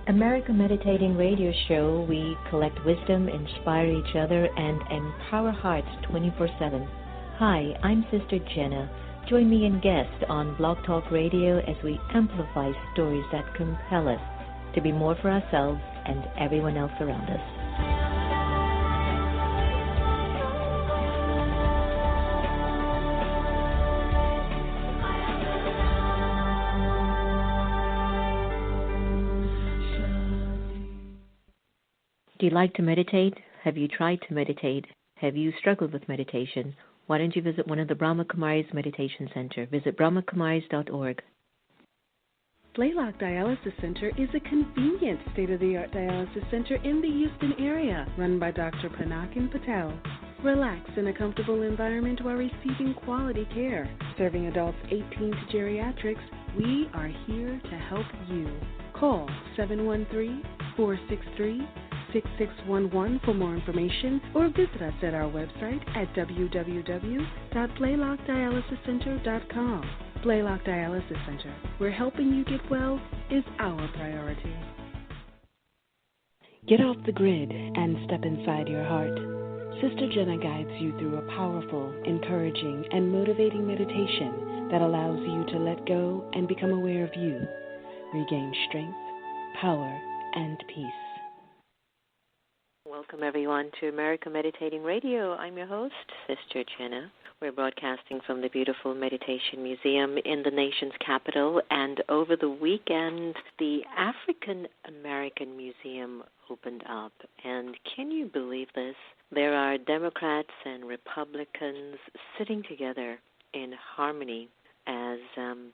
America Meditating Radio Show, we collect wisdom, inspire each other, and empower hearts 24/7. Hi, I'm Sister Jenna. Join me and guest on Blog Talk Radio as we amplify stories that compel us to be more for ourselves and everyone else around us. Do you like to meditate? Have you tried to meditate? Have you struggled with meditation? Why don't you visit one of the Brahma Kumaris Meditation Center? Visit brahmakumaris.org. Blaylock Dialysis Center is a convenient state-of-the-art dialysis center in the Houston area, run by Dr. Panakin Patel. Relax in a comfortable environment while receiving quality care. Serving adults 18 to geriatrics, we are here to help you. Call 713-463-6611 for more information, or visit us at our website at www.blaylockdialysiscenter.com. Blaylock Dialysis Center, where helping you get well is our priority. Get off the grid and step inside your heart. Sister Jenna guides you through a powerful, encouraging, and motivating meditation that allows you to let go and become aware of you, regain strength, power, and peace. Welcome, everyone, to America Meditating Radio. I'm your host, Sister Jenna. We're broadcasting from the beautiful Meditation Museum in the nation's capital, and over the weekend, the African American Museum opened up. And can you believe this? There are Democrats and Republicans sitting together in harmony as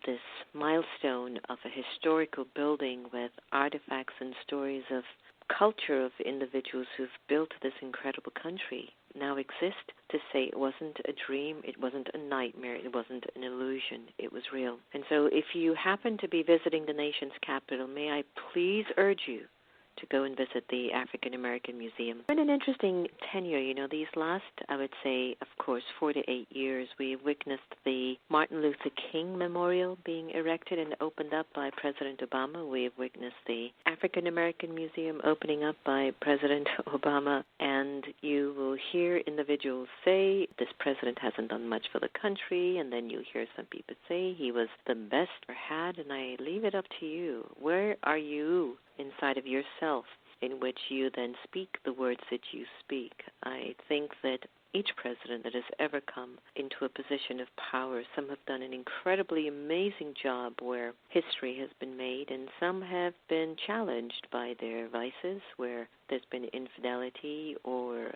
this milestone of a historical building with artifacts and stories of culture of individuals who've built this incredible country now exist to say it wasn't a dream, it wasn't a nightmare, it wasn't an illusion, it was real. And so if you happen to be visiting the nation's capital, may I please urge you to go and visit the African American Museum. It's been an interesting tenure. These last, I would say, of course, 4 to 8 years, we've witnessed the Martin Luther King Memorial being erected and opened up by President Obama. We've witnessed the African American Museum opening up by President Obama, and you will hear individuals say, this president hasn't done much for the country, and then you hear some people say he was the best ever had, and I leave it up to you. Where are you inside of yourself in which you then speak the words that you speak? I think that each president that has ever come into a position of power, some have done an incredibly amazing job where history has been made, and some have been challenged by their vices, where there's been infidelity or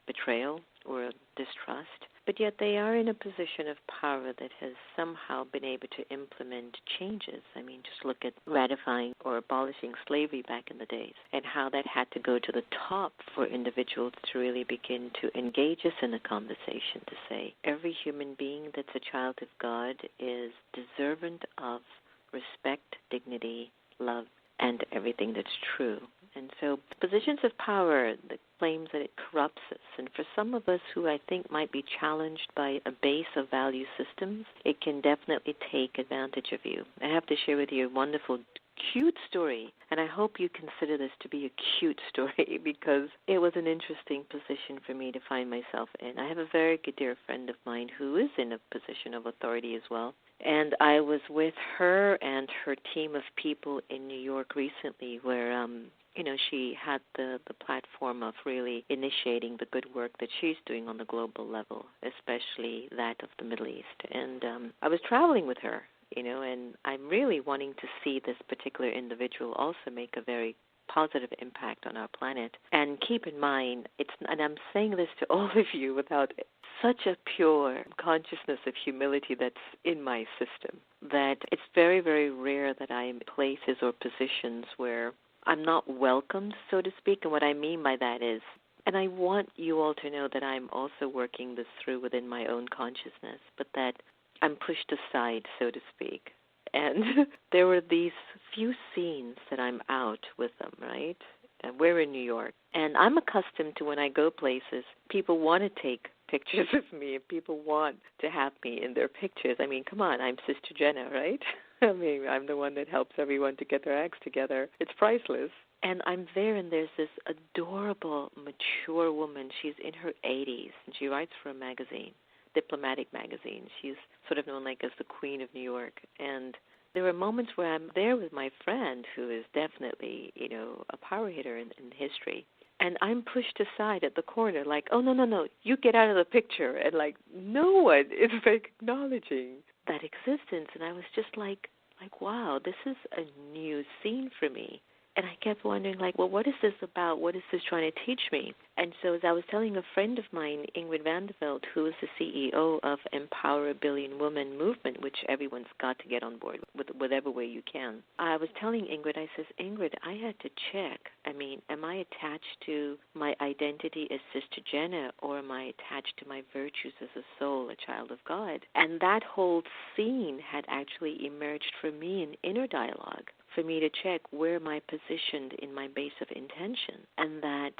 betrayal or distrust. But yet they are in a position of power that has somehow been able to implement changes. I mean, just look at ratifying or abolishing slavery back in the days and how that had to go to the top for individuals to really begin to engage us in a conversation to say every human being that's a child of God is deserving of respect, dignity, love, and everything that's true. And so positions of power that claims that it corrupts us, and for some of us who I think might be challenged by a base of value systems, it can definitely take advantage of you. I have to share with you a wonderful, cute story, and I hope you consider this to be a cute story because it was an interesting position for me to find myself in. I have a very good dear friend of mine who is in a position of authority as well. And I was with her and her team of people in New York recently where, she had the platform of really initiating the good work that she's doing on the global level, especially that of the Middle East. And I was traveling with her, and I'm really wanting to see this particular individual also make a very positive impact on our planet. And keep in mind, and I'm saying this to all of you without such a pure consciousness of humility that's in my system, that it's very, very rare that I'm in places or positions where I'm not welcomed, so to speak. And what I mean by that is, and I want you all to know that I'm also working this through within my own consciousness, but that I'm pushed aside, so to speak. And there were these few scenes that I'm out with them, right? And we're in New York. And I'm accustomed to when I go places, people want to take pictures of me and people want to have me in their pictures. I mean, come on, I'm Sister Jenna, right? I mean, I'm the one that helps everyone to get their acts together. It's priceless. And I'm there, and there's this adorable, mature woman. She's in her 80s, and she writes for a magazine, diplomatic magazine. She's sort of known like as the Queen of New York. And there are moments where I'm there with my friend, who is definitely, a power hitter in history. And I'm pushed aside at the corner like, oh, no, you get out of the picture. And, like, no one is acknowledging that existence. And I was just like, wow, this is a new scene for me. And I kept wondering, like, well, what is this about? What is this trying to teach me? And so as I was telling a friend of mine, Ingrid Vanderveld, who is the CEO of Empower a Billion Women movement, which everyone's got to get on board with whatever way you can. I was telling Ingrid, I says, Ingrid, I had to check. I mean, am I attached to my identity as sister-jenna, or am I attached to my virtues as a soul, a child of God? And that whole scene had actually emerged for me in inner dialogue, for me to check where am I positioned in my base of intention, and that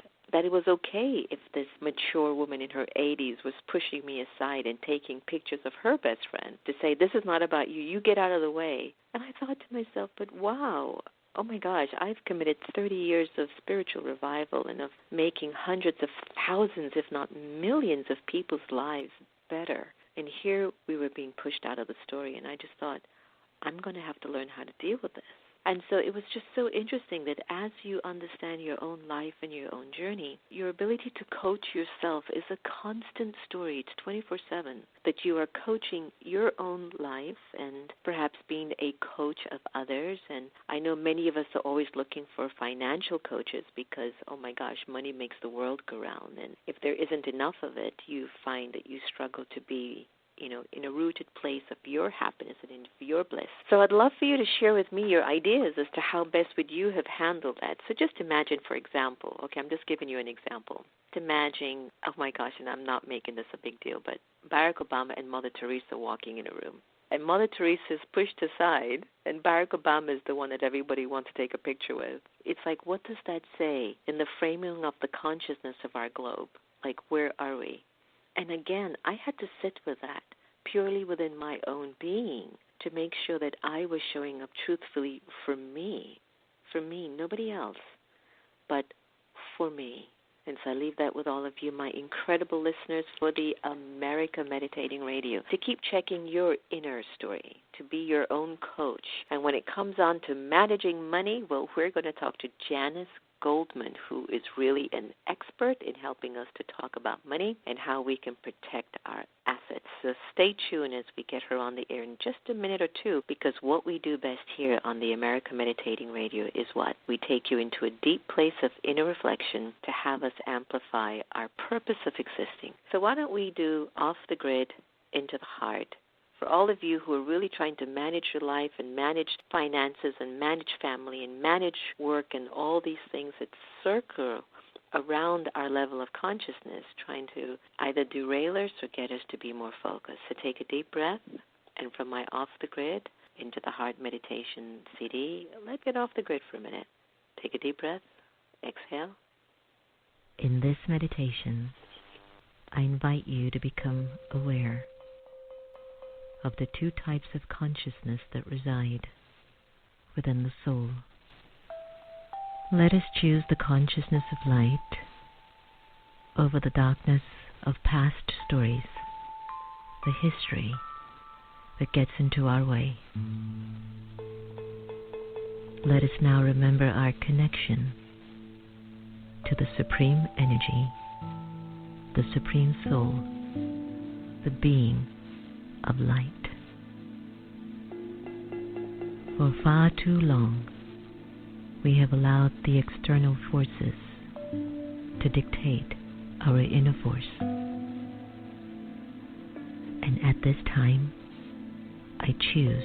it was okay if this mature woman in her 80s was pushing me aside and taking pictures of her best friend to say, this is not about you, you get out of the way. And I thought to myself, but wow, oh my gosh, I've committed 30 years of spiritual revival and of making hundreds of thousands, if not millions of people's lives better. And here we were being pushed out of the story, and I just thought, I'm going to have to learn how to deal with this. And so it was just so interesting that as you understand your own life and your own journey, your ability to coach yourself is a constant story. It's 24/7, that you are coaching your own life and perhaps being a coach of others. And I know many of us are always looking for financial coaches because, oh my gosh, money makes the world go round. And if there isn't enough of it, you find that you struggle to be in a rooted place of your happiness and in your bliss. So I'd love for you to share with me your ideas as to how best would you have handled that. So just imagine, for example, okay, I'm just giving you an example. Imagine, oh my gosh, and I'm not making this a big deal, but Barack Obama and Mother Teresa walking in a room. And Mother Teresa is pushed aside, and Barack Obama is the one that everybody wants to take a picture with. It's like, what does that say in the framing of the consciousness of our globe? Like, where are we? And again, I had to sit with that purely within my own being to make sure that I was showing up truthfully for me, nobody else, but for me. And so I leave that with all of you, my incredible listeners, for the America Meditating Radio, to keep checking your inner story, to be your own coach. And when it comes on to managing money, well, we're going to talk to Janice Goldman, who is really an expert in helping us to talk about money and how we can protect our assets. So stay tuned as we get her on the air in just a minute or two, because what we do best here on the America Meditating Radio is what? We take you into a deep place of inner reflection to have us amplify our purpose of existing. So why don't we do Off the Grid, Into the Heart? For all of you who are really trying to manage your life and manage finances and manage family and manage work and all these things that circle around our level of consciousness, trying to either derail us or get us to be more focused. So take a deep breath, and from my Off the Grid, Into the Heart meditation CD, let's get off the grid for a minute. Take a deep breath, exhale. In this meditation, I invite you to become aware of the two types of consciousness that reside within the soul. Let us choose the consciousness of light over the darkness of past stories, the history that gets into our way. Let us now remember our connection to the Supreme Energy, the Supreme Soul, the being of light. For far too long, we have allowed the external forces to dictate our inner force. And at this time, I choose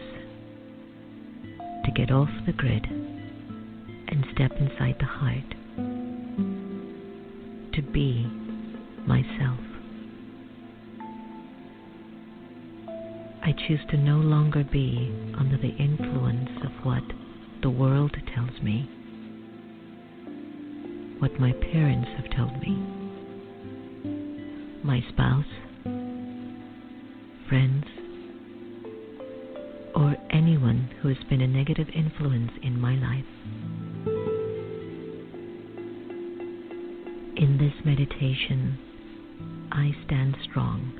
to get off the grid and step inside the heart, to be myself. I choose to no longer be under the influence of what the world tells me, what my parents have told me, my spouse, friends, or anyone who has been a negative influence in my life. In this meditation, I stand strong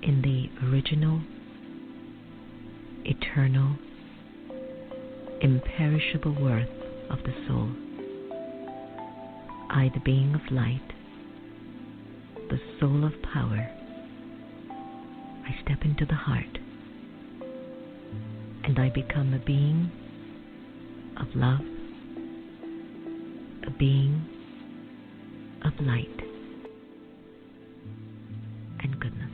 in the original, eternal, imperishable worth of the soul. I, the being of light, the soul of power, I step into the heart and I become a being of love, a being of light and goodness.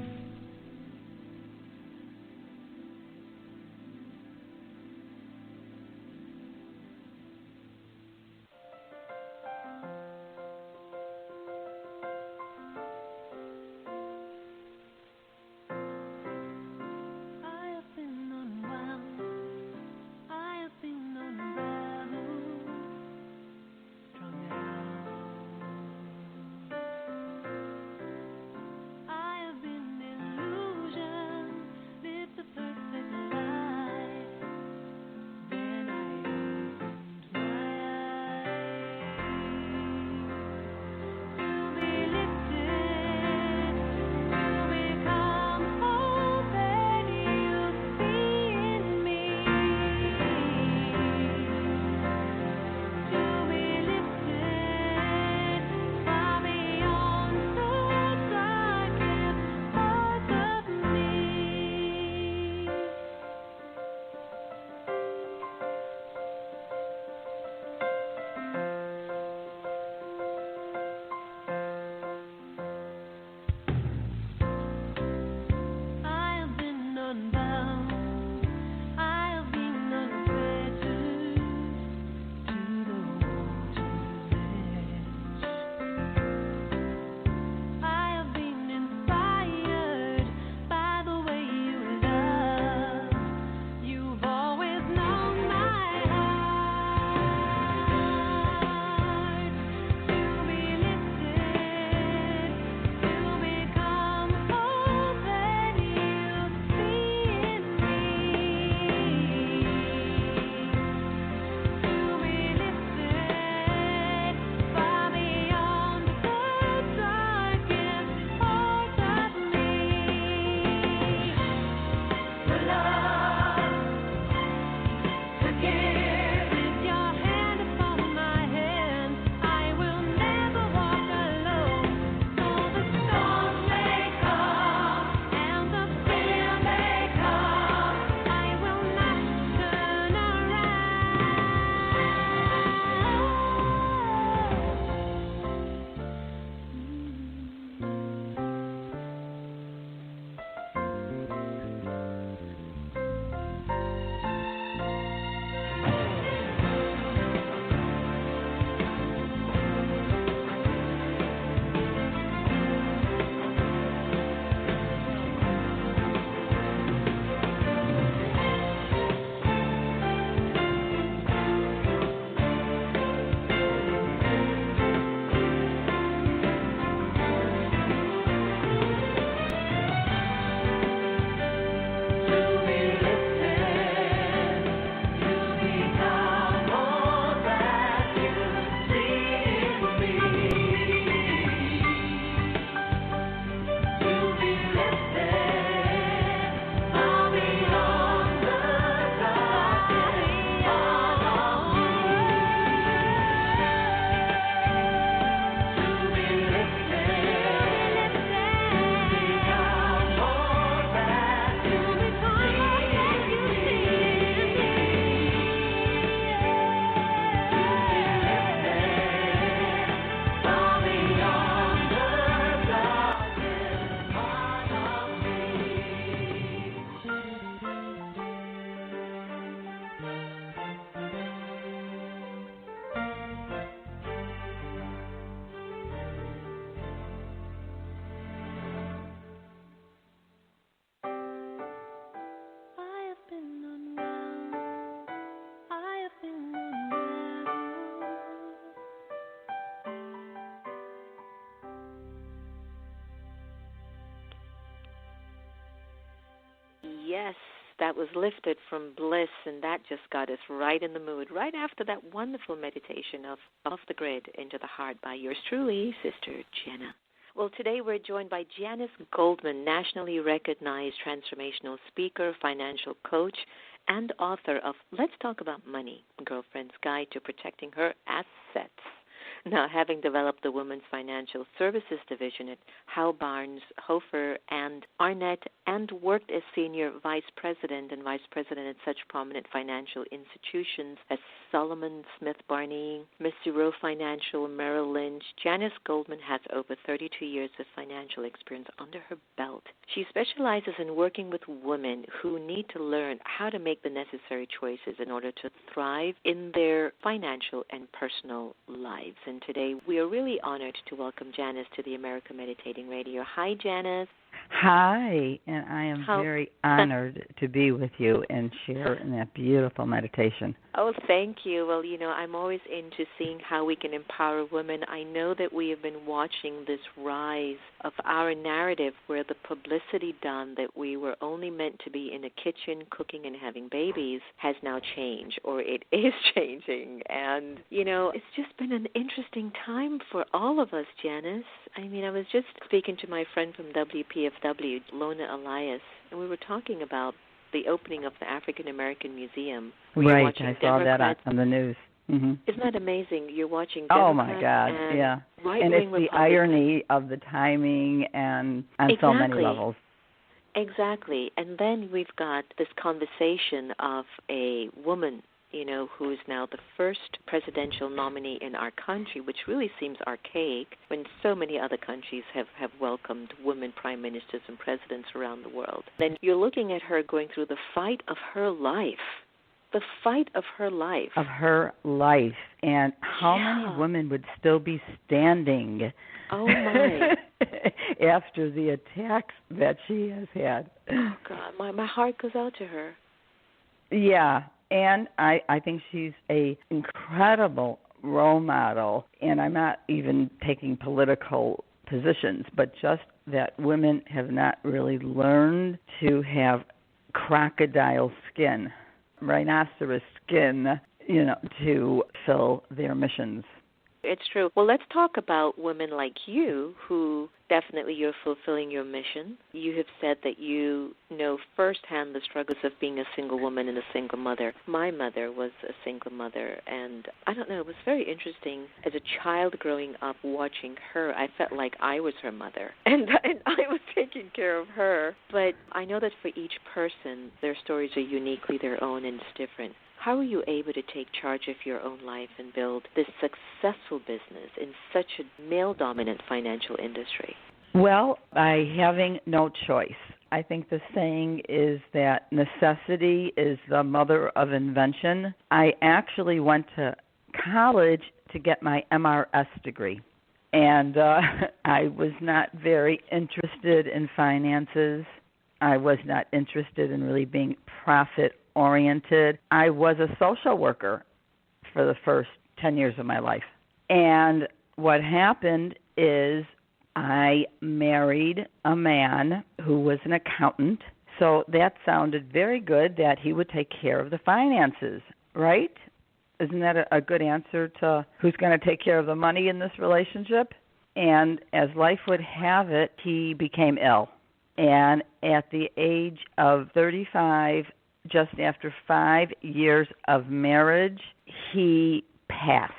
was lifted from bliss, and that just got us right in the mood, right after that wonderful meditation of Off the Grid into the Heart by yours truly, Sister Jenna. Well, today we're joined by Janice Goldman, nationally recognized transformational speaker, financial coach, and author of Let's Talk About Money, Girlfriend's Guide to Protecting Her Assets. Now, having developed the Women's Financial Services Division at Howe Barnes, Hofer, and Arnett, and worked as Senior Vice President and Vice President at such prominent financial institutions as Solomon Smith Barney, Mississippi Financial, Merrill Lynch, Janice Goldman has over 32 years of financial experience under her belt. She specializes in working with women who need to learn how to make the necessary choices in order to thrive in their financial and personal lives. And today we are really honored to welcome Janice to the America Meditating Radio. Hi, Janice. Hi, and I am very honored to be with you and share in that beautiful meditation. Oh, thank you. Well, I'm always into seeing how we can empower women. I know that we have been watching this rise of our narrative where the publicity done that we were only meant to be in a kitchen cooking and having babies has now changed, or it is changing. And, it's just been an interesting time for all of us, Janice. I was just speaking to my friend from WPFW, Lona Elias, and we were talking about the opening of the African American Museum. Right, I saw that on the news. Mm-hmm. Isn't that amazing? You're watching Democrats. Oh, my God, and yeah. right-wing and it's Republicans. The irony of the timing and on so many levels. Exactly. And then we've got this conversation of a woman, who's now the first presidential nominee in our country, which really seems archaic when so many other countries have welcomed women prime ministers and presidents around the world. Then you're looking at her going through the fight of her life. The fight of her life. Of her life. And how many women would still be standing after the attacks that she has had? Oh, God, my heart goes out to her. Yeah. And I think she's an incredible role model, and I'm not even taking political positions, but just that women have not really learned to have crocodile skin, rhinoceros skin, to fill their missions. It's true. Well, let's talk about women like you who definitely you're fulfilling your mission. You have said that you know firsthand the struggles of being a single woman and a single mother. My mother was a single mother, and I don't know, it was very interesting. As a child growing up watching her, I felt like I was her mother, and I was taking care of her. But I know that for each person, their stories are uniquely their own and it's different. How are you able to take charge of your own life and build this successful business in such a male-dominant financial industry? Well, by having no choice. I think the saying is that necessity is the mother of invention. I actually went to college to get my MRS degree, and I was not very interested in finances. I was not interested in really being profit-oriented. I was a social worker for the first 10 years of my life. And what happened is I married a man who was an accountant. So that sounded very good that he would take care of the finances, right? Isn't that a good answer to who's going to take care of the money in this relationship? And as life would have it, he became ill. And at the age of 35, just after 5 years of marriage, he passed.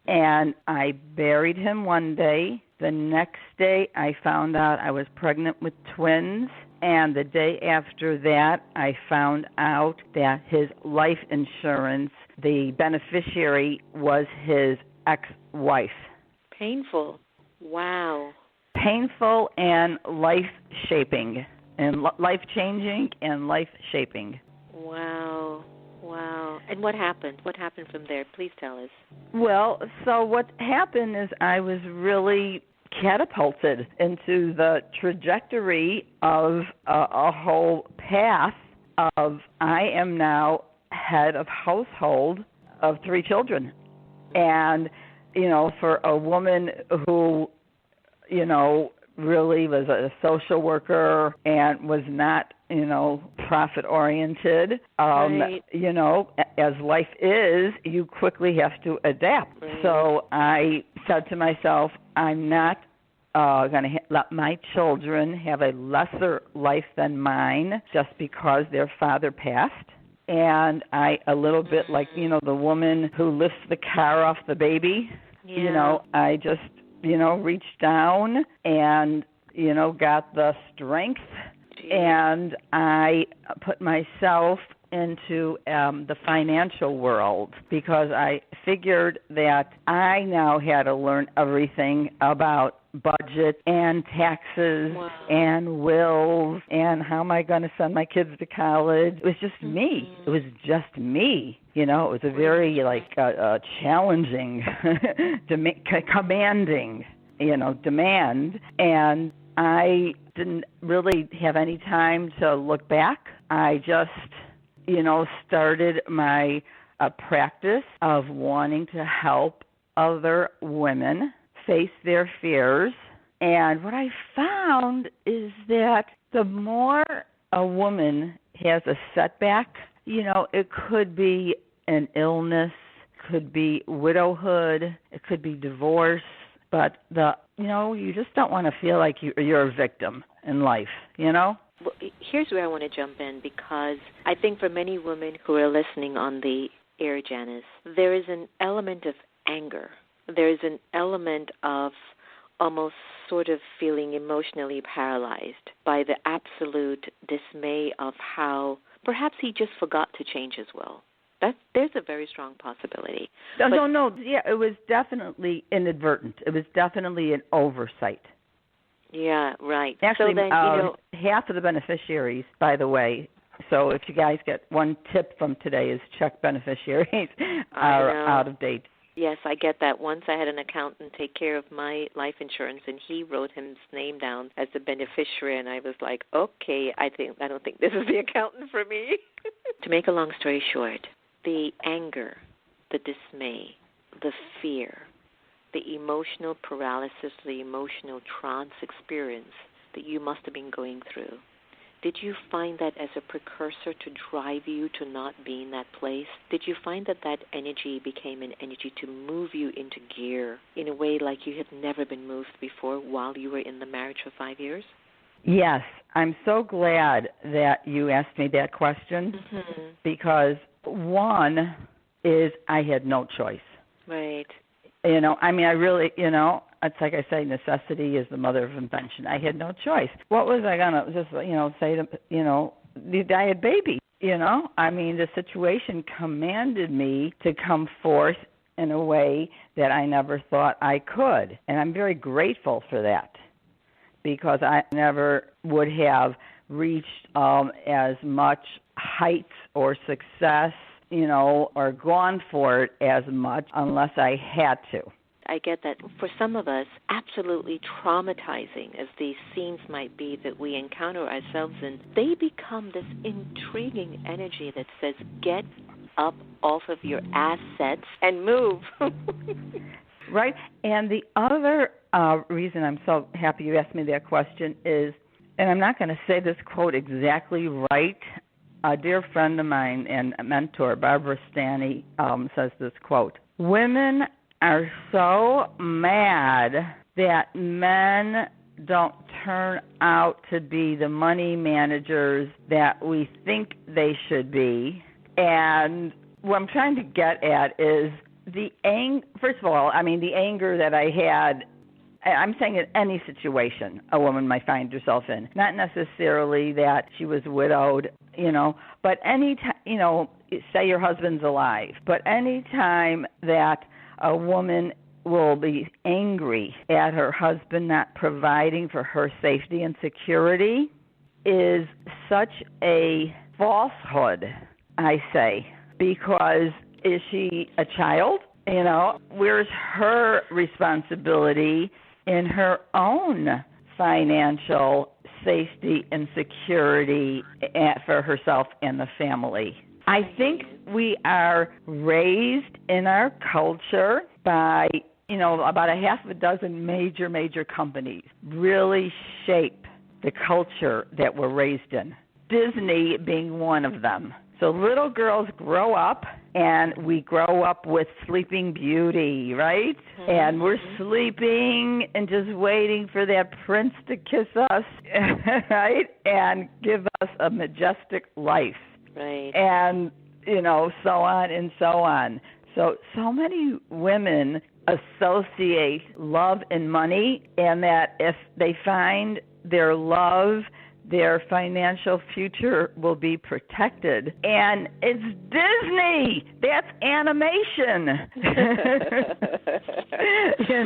And I buried him one day. The next day, I found out I was pregnant with twins. And the day after that, I found out that his life insurance, the beneficiary was his ex-wife. Painful. Wow. Painful and life-shaping, and life-changing and life-shaping. Wow. Wow. And what happened? What happened from there? Please tell us. Well, so what happened is I was really catapulted into the trajectory of a whole path of I am now head of household of 3 children. And, for a woman who, really was a social worker and was not, profit-oriented. Right. As life is, you quickly have to adapt. Right. So I said to myself, I'm not going to let my children have a lesser life than mine just because their father passed. And I, a little bit like, the woman who lifts the car off the baby, I just, reached down and, got the strength. And I put myself into the financial world because I figured that I now had to learn everything about budget and taxes and wills and how am I going to send my kids to college. It was just me. It was just me. It was a very challenging, commanding, demand. And I didn't really have any time to look back. I just, started my practice of wanting to help other women face their fears. And what I found is that the more a woman has a setback, it could be an illness, could be widowhood, it could be divorce, but you just don't want to feel like you're a victim in life, Well, here's where I want to jump in because I think for many women who are listening on the air, Janice, there is an element of anger. There is an element of almost sort of feeling emotionally paralyzed by the absolute dismay of how perhaps he just forgot to change his will. There's a very strong possibility. No. Yeah, it was definitely inadvertent. It was definitely an oversight. Yeah, right. Actually, so then, half of the beneficiaries, by the way, so if you guys get one tip from today is check beneficiaries are out of date. Yes, I get that. Once I had an accountant take care of my life insurance, and he wrote his name down as the beneficiary, and I was like, okay, I don't think this is the accountant for me. To make a long story short, the anger, the dismay, the fear, the emotional paralysis, the emotional trance experience that you must have been going through, did you find that as a precursor to drive you to not be in that place? Did you find that energy became an energy to move you into gear in a way like you had never been moved before while you were in the marriage for 5 years? Yes. I'm so glad that you asked me that question because one is I had no choice. Right. I really, it's like I say, necessity is the mother of invention. I had no choice. What was I going to just, say to, I had baby, the situation commanded me to come forth in a way that I never thought I could. And I'm very grateful for that because I never would have reached as much heights or success or gone for it as much unless I had to. I get that. For some of us, absolutely traumatizing as these scenes might be that we encounter ourselves in, they become this intriguing energy that says, get up off of your assets and move. Right. And the other reason I'm so happy you asked me that question is, and I'm not going to say this quote exactly right, a dear friend of mine and a mentor, Barbara Stanny, says this quote, women are so mad that men don't turn out to be the money managers that we think they should be. And what I'm trying to get at is first of all, the anger that I had, I'm saying in any situation a woman might find herself in, not necessarily that she was widowed, but any time, say your husband's alive, but any time that a woman will be angry at her husband not providing for her safety and security is such a falsehood, I say, because is she a child? Where's her responsibility in her own financial safety and security for herself and the family? I think we are raised in our culture by about a half a dozen major companies really shape the culture that we're raised in, Disney being one of them. So little girls grow up, and we grow up with Sleeping Beauty, right? Mm-hmm. And we're sleeping and just waiting for that prince to kiss us, right? And give us a majestic life. Right. And, so on and so on. So many women associate love and money, and that if they find their love, their financial future will be protected. And it's Disney. That's animation.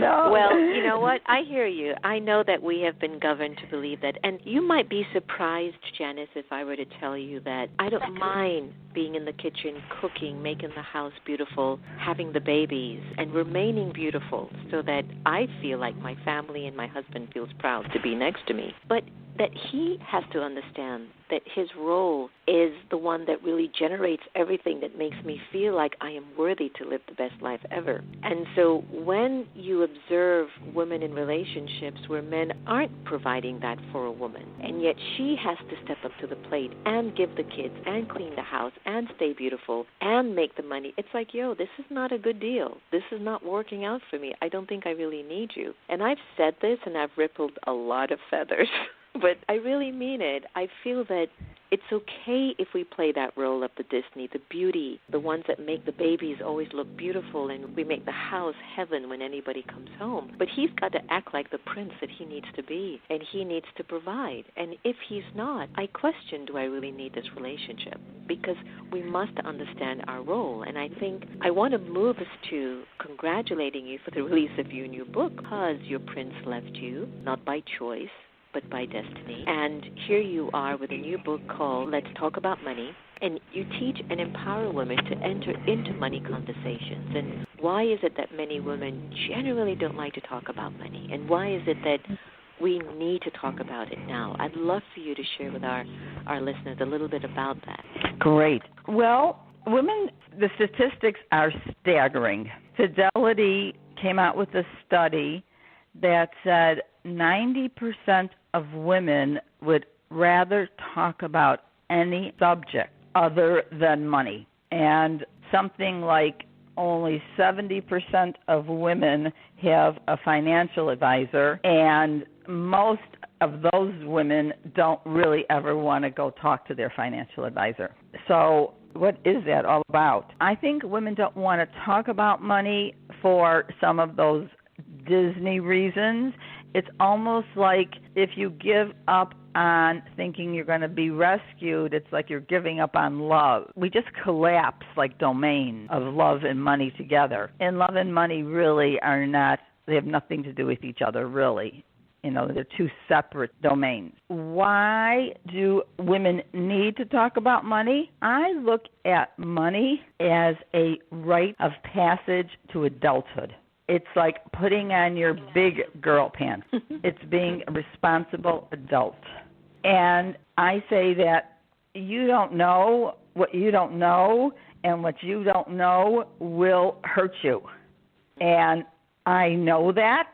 Well, you know what? I hear you. I know that we have been governed to believe that. And you might be surprised, Janice, if I were to tell you that I don't mind being in the kitchen, cooking, making the house beautiful, having the babies, and remaining beautiful so that I feel like my family and my husband feels proud to be next to me. But that he has to understand that his role is the one that really generates everything that makes me feel like I am worthy to live the best life ever. And so when you observe women in relationships where men aren't providing that for a woman, and yet she has to step up to the plate and give the kids and clean the house and stay beautiful and make the money, it's like, this is not a good deal. This is not working out for me. I don't think I really need you. And I've said this, and I've rippled a lot of feathers. But I really mean it. I feel that it's okay if we play that role of the Disney, the beauty, the ones that make the babies always look beautiful, and we make the house heaven when anybody comes home. But he's got to act like the prince that he needs to be, and he needs to provide. And if he's not, I question, do I really need this relationship? Because we must understand our role. And I think I want to move us to congratulating you for the release of your new book, because your prince left you, not by choice, but by destiny. And here you are with a new book called Let's Talk About Money, and you teach and empower women to enter into money conversations. And why is it that many women generally don't like to talk about money? And why is it that we need to talk about it now? I'd love for you to share with our listeners a little bit about that. Great. Well, women, the statistics are staggering. Fidelity came out with a study that said 90% of women would rather talk about any subject other than money. And something like only 70% of women have a financial advisor, and most of those women don't really ever want to go talk to their financial advisor. So what is that all about? I think women don't want to talk about money for some of those Disney reasons. It's almost like if you give up on thinking you're going to be rescued, it's like you're giving up on love. We just collapse like domains of love and money together. And love and money really are not, they have nothing to do with each other, really. They're two separate domains. Why do women need to talk about money? I look at money as a rite of passage to adulthood. It's like putting on your big girl pants. It's being a responsible adult. And I say that you don't know what you don't know, and what you don't know will hurt you. And I know that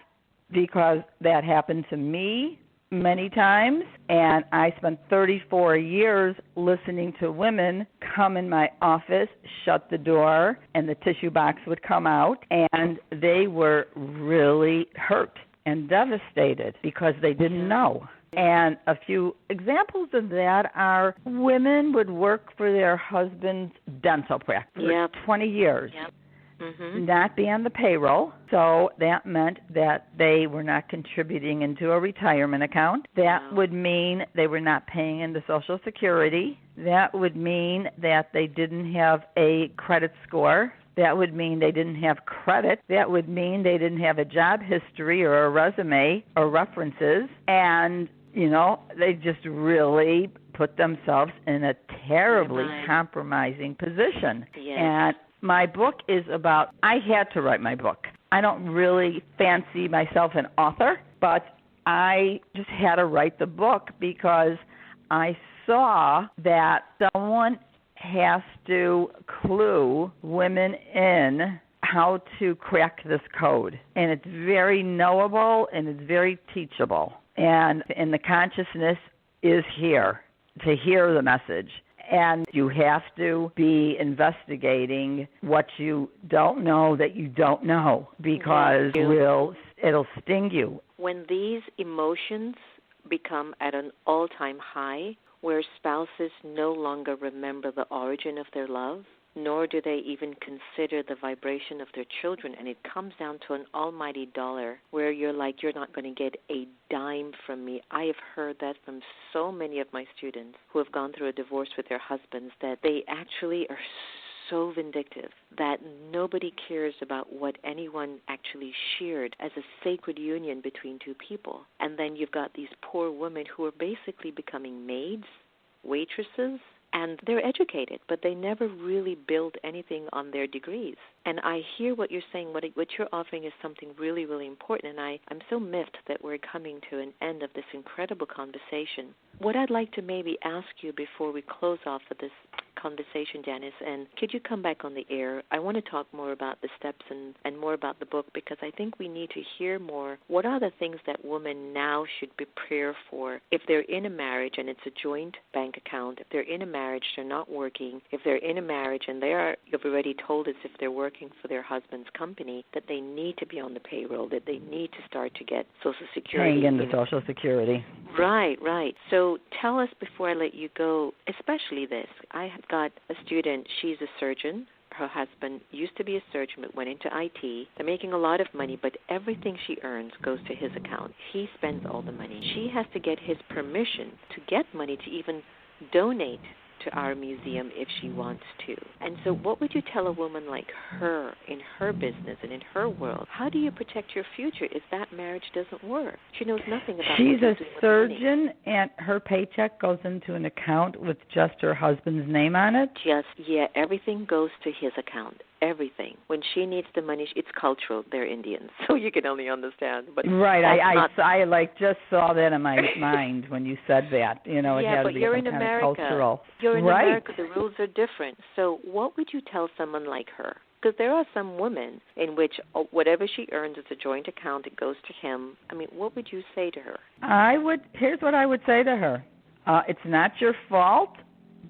because that happened to me many times, and I spent 34 years listening to women come in my office, shut the door, and the tissue box would come out, and they were really hurt and devastated because they didn't know. And a few examples of that are women would work for their husband's dental practice for 20 years. Not be on the payroll, so that meant that they were not contributing into a retirement account. That would mean they were not paying into Social Security. That would mean that they didn't have a credit score. That would mean they didn't have credit. That would mean they didn't have a job history or a resume or references. And, they just really put themselves in a terribly compromising position. Yes. And my book is about, I had to write my book. I don't really fancy myself an author, but I just had to write the book because I saw that someone has to clue women in how to crack this code. And it's very knowable and it's very teachable. And the consciousness is here to hear the message. And you have to be investigating what you don't know that you don't know, because it'll sting you. When these emotions become at an all-time high, where spouses no longer remember the origin of their love, nor do they even consider the vibration of their children, and it comes down to an almighty dollar where you're like, you're not going to get a dime from me. I have heard that from so many of my students who have gone through a divorce with their husbands, that they actually are so vindictive that nobody cares about what anyone actually shared as a sacred union between two people. And then you've got these poor women who are basically becoming maids, waitresses, and they're educated, but they never really build anything on their degrees. And I hear what you're saying. What you're offering is something really, really important, and I'm so miffed that we're coming to an end of this incredible conversation. What I'd like to maybe ask you before we close off of this conversation, Janice, and could you come back on the air? I want to talk more about the steps and more about the book, because I think we need to hear more. What are the things that women now should prepare for if they're in a marriage and it's a joint bank account, if they're in a marriage, they're not working, if they're in a marriage and you've already told us if they're working for their husband's company, that they need to be on the payroll, that they need to start to get Social Security. Paying into Social Security. Right. So tell us before I let you go, especially this. I have got a student, she's a surgeon. Her husband used to be a surgeon but went into IT. They're making a lot of money, but everything she earns goes to his account. He spends all the money. She has to get his permission to get money to even donate to our museum if she wants to. And so what would you tell a woman like her in her business and in her world? How do you protect your future if that marriage doesn't work? She knows nothing about She's what a surgeon, and her paycheck goes into an account with just her husband's name on it? Everything goes to his account. Everything. When she needs the money, it's cultural. They're Indians, so you can only understand. But right, I just saw that in my mind when you said that. It had to be you're some in kind America. of cultural. You're in right. America. The rules are different. So what would you tell someone like her? Because there are some women in which whatever she earns is a joint account. It goes to him. I mean, what would you say to her? Here's what I would say to her. It's not your fault,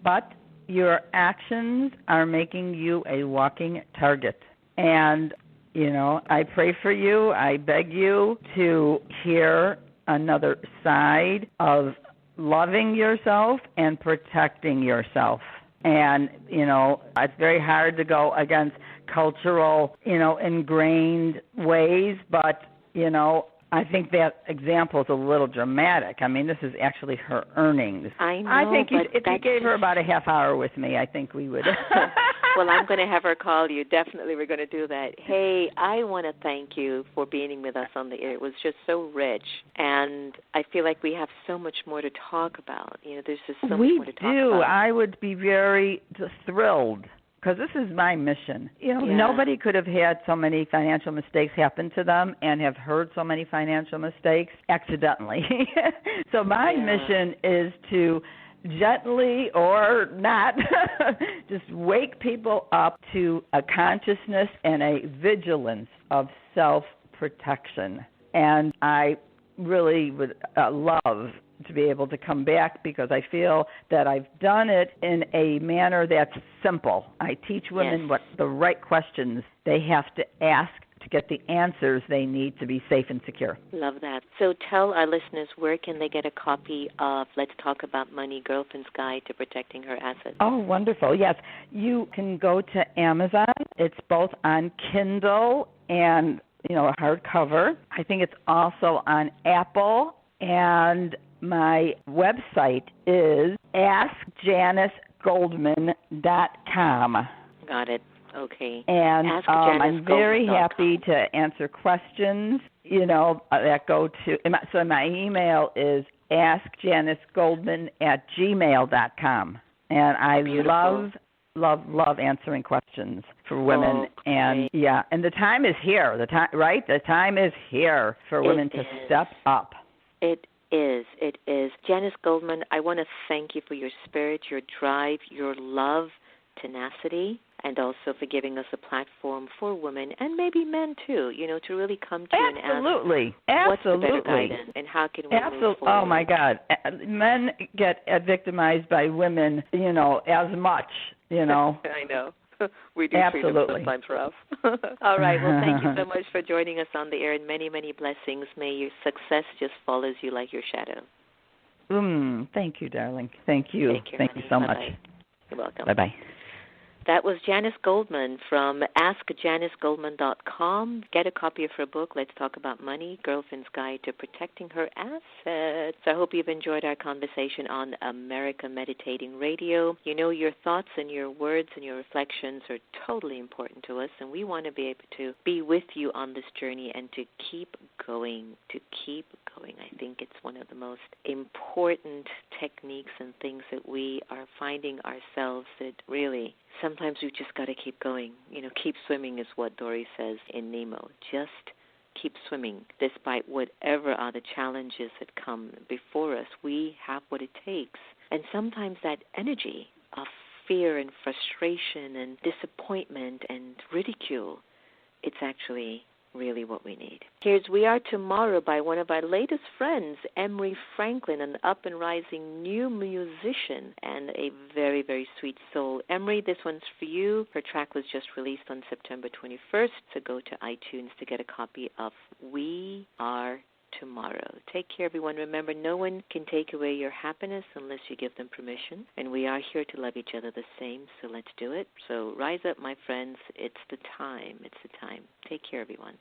but your actions are making you a walking target. And, I pray for you. I beg you to hear another side of loving yourself and protecting yourself. And, it's very hard to go against cultural, ingrained ways, but, I think that example is a little dramatic. I mean, this is actually her earnings. I know, I think if you gave her about a half hour with me, I think we would. Well, I'm going to have her call you. Definitely we're going to do that. Hey, I want to thank you for being with us on the air. It was just so rich, and I feel like we have so much more to talk about. There's just so much more to talk about. We do. I would be very thrilled, because this is my mission. Nobody could have had so many financial mistakes happen to them and have heard so many financial mistakes accidentally. So my mission is to gently or not just wake people up to a consciousness and a vigilance of self-protection. And I really would love to be able to come back, because I feel that I've done it in a manner that's simple. I teach women what the right questions they have to ask to get the answers they need to be safe and secure. Love that. So tell our listeners, where can they get a copy of Let's Talk About Money, Girlfriend's Guide to Protecting Her Assets? Oh, wonderful. Yes. You can go to Amazon. It's both on Kindle and, a hardcover. I think it's also on Apple, and my website is AskJaniceGoldman.com. Got it. Okay. And I'm very happy to answer questions, that go to, so my email is AskJaniceGoldman@gmail.com. And I love answering questions for women. And and the time is here. The time is here for women to step up. It is. Janice Goldman, I want to thank you for your spirit, your drive, your love, tenacity. and also for giving us a platform for women and maybe men too, to really come to you and ask what's the better guidance and how can we move forward. Oh, my God. Men get victimized by women, as much, I know. We do treat them sometimes rough. All right. Well, thank you so much for joining us on the air, and many, many blessings. May your success just follows you like your shadow. Thank you, darling. Thank you. Take care, thank honey. you so Bye-bye. much. You're welcome. Bye-bye. That was Janice Goldman from AskJaniceGoldman.com. Get a copy of her book, Let's Talk About Money, Girlfriend's Guide to Protecting Her Assets. I hope you've enjoyed our conversation on America Meditating Radio. Your thoughts and your words and your reflections are totally important to us, and we want to be able to be with you on this journey and to keep going, I think it's one of the most important techniques and things that we are finding ourselves that really sometimes we've just got to keep going. Keep swimming is what Dory says in Nemo. Just keep swimming despite whatever are the challenges that come before us. We have what it takes. And sometimes that energy of fear and frustration and disappointment and ridicule, it's actually really what we need. Here's We Are Tomorrow by one of our latest friends, Emery Franklin, an up-and-rising new musician and a very, very sweet soul. Emery, this one's for you. Her track was just released on September 21st, so go to iTunes to get a copy of We Are Tomorrow. Take care, everyone. Remember, no one can take away your happiness unless you give them permission, and we are here to love each other the same, so let's do it. So rise up, my friends. It's the time. Take care, everyone.